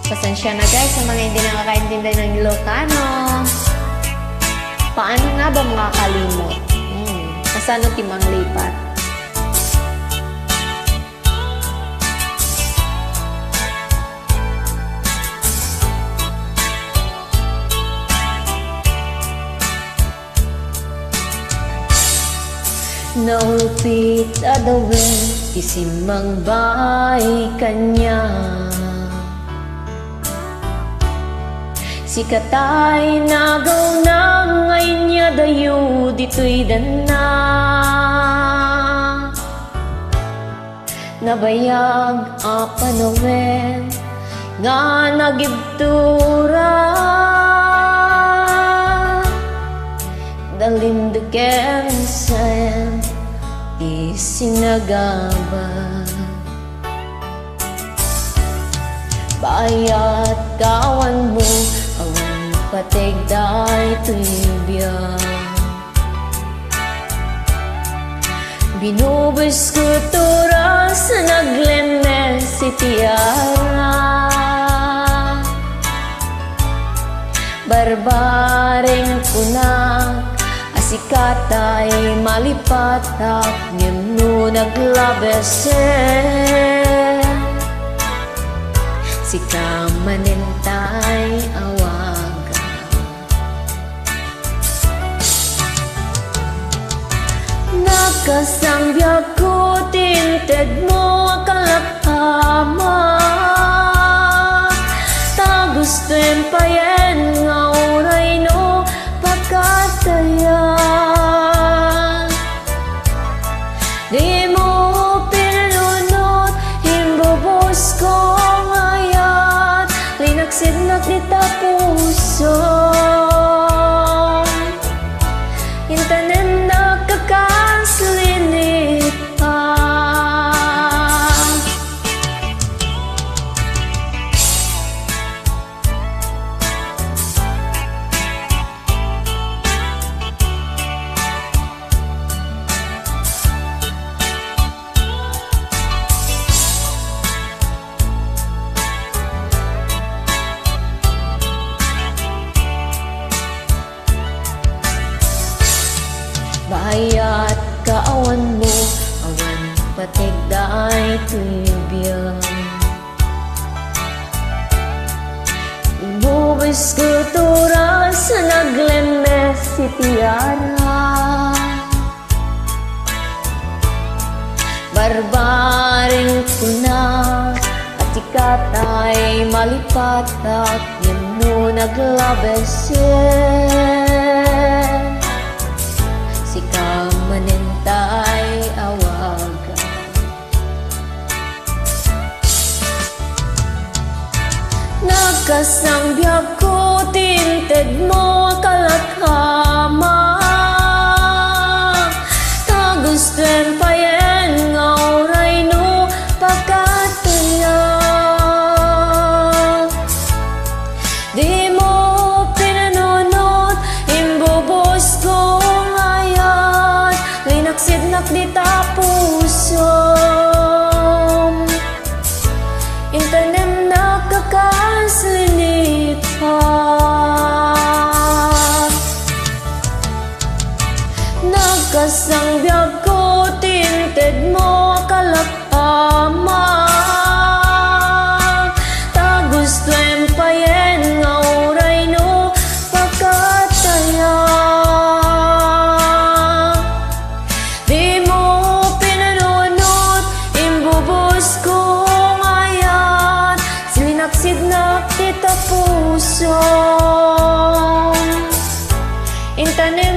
Pasensya na guys sa mga hindi nakakaintindi ng Ilocano. Paano nga ba makakalimot? Kasano timang lipat? Naulpit adawin, isimang bay kanya. Si katay nagaw na ngay niya dayo dito'y dana. Nabayag a panawin nga nagibtura. Dalinduken sen isinagaba. Bayat kawan mo awan patigday tuibya. Binubus ko tura sa nagleme si tiara. Barbaring kunak asikatay malipatak ngem naglabesen. Si kamanintay awaga. Nakasambyak ko tinted mo kalapama. Tagusto empayen nga oray no pagkataya. Di mo pinanunod himbubos ko sinag di tapuso. Intanem na kakaslinit pa. Bayat kaawan mo, awan patigday tuibya. Ibubis ko tura sa nagleme si tiara. Barbaring kuna at ikatay malipatak yan mo naglabesen. Si kamanintay awaga. Nagkasambyak ko tinted mo kalakama. Tagusten payen nga oray no pagkataya. Di mo pinanunod imbubos ko sidnak di tapuso. Intanem na kakaslinit pa. Nagkasangbyag ko tinted mo kalapama. Tagusto empayen nga oray no pagkataya. Sidnak di tapuso. Intanem